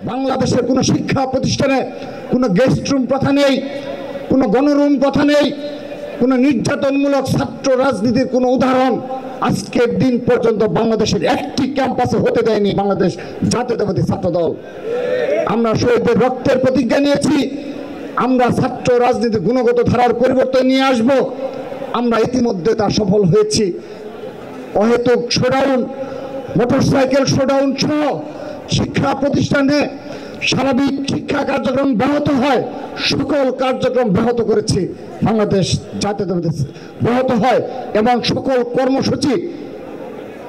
বাংলাদেশের কোনো শিক্ষা প্রতিষ্ঠানে কোনো গেস্ট রুম প্রথা নেই, কোনো গণরুম প্রথা নেই, কোনো নির্যাতনমূলক ছাত্র রাজনীতির কোনো উদাহরণ আজকের দিন পর্যন্ত বাংলাদেশের একটি ক্যাম্পাসে হতে দেয়নি বাংলাদেশ জাতীয়তাবাদী ছাত্র দল। আমরা শহীদদের রক্তের প্রতিজ্ঞা নিয়েছি, আমরা ছাত্র রাজনীতির গুণগত ধারার পরিবর্তন নিয়ে আসব। আমরা ইতিমধ্যে তা সফল হয়েছি। অহেতুক শোডাউন, মোটরসাইকেল শোডাউন সহ শিক্ষা প্রতিষ্ঠানে স্বাভাবিক শিক্ষা কার্যক্রম ব্যাহত হয়, সকল কার্যক্রম ব্যাহত করেছে বাংলাদেশ জাতীয়তাবাদী ব্যাহত হয় এবং সকল কর্মসূচি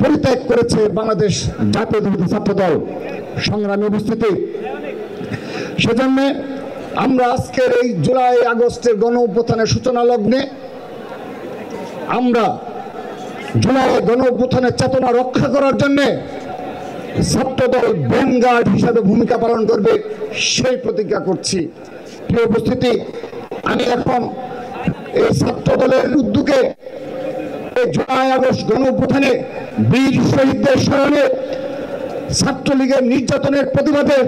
পরিত্যাগ করেছে বাংলাদেশ জাতীয়তাবাদী ছাত্র দল। সংগ্রামী উপস্থিতি, সেজন্য আমরা আজকের এই জুলাই আগস্টের গণ অভ্যুত্থানের সূচনা লগ্নে আমরা জুলাই গণ অভ্যুত্থানের চেতনা রক্ষা করার জন্য ছাত্রদল ভ্যানগার্ড হিসাবে ভূমিকা পালন করবে সেই প্রতিজ্ঞা করছি। প্রিয় উপস্থিতি, আমি এখন এই ছাত্রদলের উদ্যোগে জুলাই আগস্ট গণ অভ্যুত্থানে বীর শহীদদের স্মরণে ছাত্রলীগের নির্যাতনের প্রতিবাদে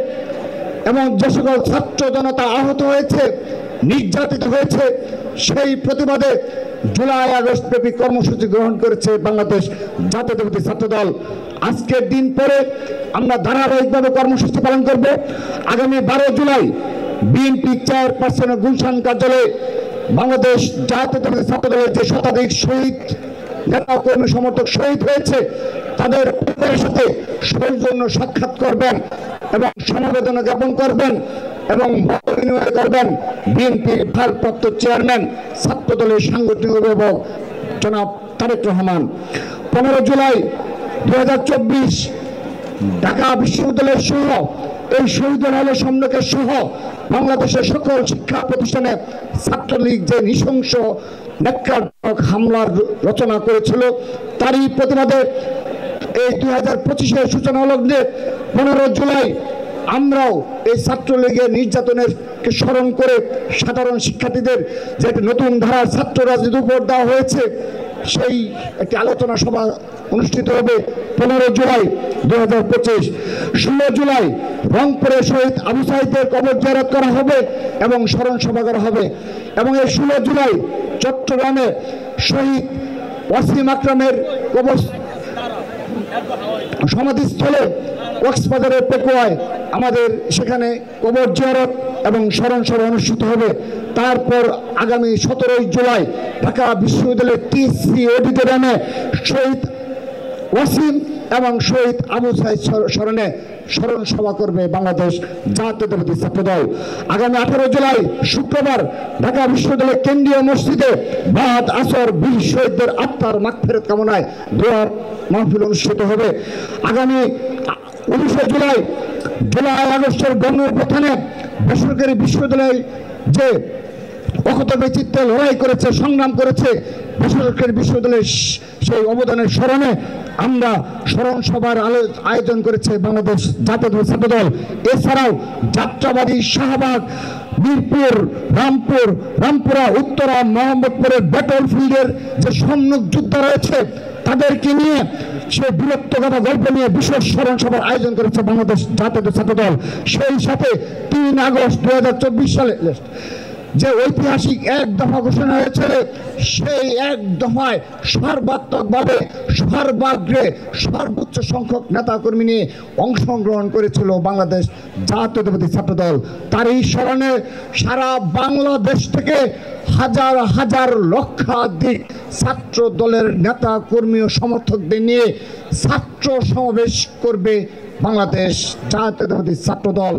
এবং যে সকল ছাত্র জনতা আহত হয়েছে, নির্যাতিত হয়েছে, সেই প্রতিবাদে জুলাই আগস্ট ব্যাপী কর্মসূচি গ্রহণ করেছে বাংলাদেশ জাতীয়তাবাদী ছাত্র দল। আজকের দিন পরে আমরা ধারাবাহিকভাবে কর্মসূচি পালন করব। আগামী 12 জুলাই বিএনপি চেয়ারপারসনের গুলশান কার্যালয়ে বাংলাদেশ জাতীয়তাবাদী ছাত্র দলের যে শতাধিক শহীদ নেতা কর্মী সমর্থক শহীদ হয়েছে তাদের পরিবারের সাথে সৌজন্য সাক্ষাৎ করবেন এবং সমবেদনা জ্ঞাপন করবেন এবং মত বিনিময় করবেন বিএনপির ভারপ্রাপ্ত চেয়ারম্যান ছাত্র দলের সাংগঠনিক অভিভাবক জনাব তারেক রহমান। 15 জুলাই 2024 ঢাকা বিশ্ববিদ্যালয়ের সহ এই শহীদের হলের সম্মুখে সহ বাংলাদেশের সকল শিক্ষা প্রতিষ্ঠানে ছাত্রলীগ যে নৃশংস ন্যাক্কারজনক হামলার রচনা করেছিল তারই প্রতিবাদে এই 2025-এর সূচনা লগ্নে 15 জুলাই আমরাও এই ছাত্রলীগের নির্যাতনের স্মরণ করে সাধারণ শিক্ষার্থীদের যে নতুন ধারার ছাত্র রাজনীতি উপহার দেওয়া হয়েছে সেই একটি আলোচনা সভা অনুষ্ঠিত হবে 15 জুলাই 2025। 16 জুলাই রংপুরে শহীদ আবু সাঈদের কবর জিয়ারত করা হবে এবং স্মরণ সভা করা হবে এবং এই 16 জুলাই চট্টগ্রামে শহীদ ওয়াসিম আকরামের কবর সমাধিস্থলে কক্সবাজারের পেকুয়ায় আমাদের সেখানে কবর জিয়ারত এবং স্মরণ সভা অনুষ্ঠিত হবে। তারপর আগামী 17 জুলাই ঢাকা বিশ্ববিদ্যালয়ের টিসি অডিটোরিয়ামে শহীদ ওয়াসিম এবং শহীদ আবু সাঈদ স্মরণে স্মরণ সভা করবে বাংলাদেশ জাতীয়তাবাদী ছাত্র দল। আগামী 18 জুলাই শুক্রবার ঢাকা বিশ্ববিদ্যালয়ের কেন্দ্রীয় মসজিদে বাদ আসর বীর শহীদদের আত্মার মাগফিরাত কামনায় দোয়া মাহফিল অনুষ্ঠিত হবে। আগামী 19 জুলাই আগস্টের গণ অভ্যুত্থানে বেসরকারি বিশ্ববিদ্যালয় যে অক্ষতবৈচিত্র্যে লড়াই করেছে, সংগ্রাম করেছে, বেসরকারি বিশ্ববিদ্যালয়ের সেই অবদানের স্মরণে আমরা স্মরণ সভার আয়োজন করেছে বাংলাদেশ জাতীয়তাবাদী ছাত্র দল। এছাড়াও যাত্রাবাড়ি, শাহবাগ, মিরপুর, রামপুরা, উত্তরা, মোহাম্মদপুরের ব্যাটল ফিল্ডের যে সম্মুখ যোদ্ধা রয়েছে তাদেরকে নিয়ে সে বীরত্বগাথা গল্প নিয়ে বিশেষ স্মরণ সভার আয়োজন করেছে বাংলাদেশ জাতীয়তাবাদী ছাত্র দল। সেই সাথে 3 আগস্ট 2024 সালে যে ঐতিহাসিক এক দফা ঘোষণা হয়েছে সেই এক দফায় সর্বাত্মকভাবে সর্বাগ্রে সর্বোচ্চ সংখ্যক নেতাকর্মী নিয়ে অংশগ্রহণ করেছিল বাংলাদেশ জাতীয়তাবাদী ছাত্র দল। তারই স্মরণে সারা বাংলাদেশ থেকে হাজার হাজার লক্ষাধিক ছাত্র দলের নেতা কর্মী ও সমর্থকদের নিয়ে ছাত্র সমাবেশ করবে বাংলাদেশ জাতীয়তাবাদী ছাত্র দল।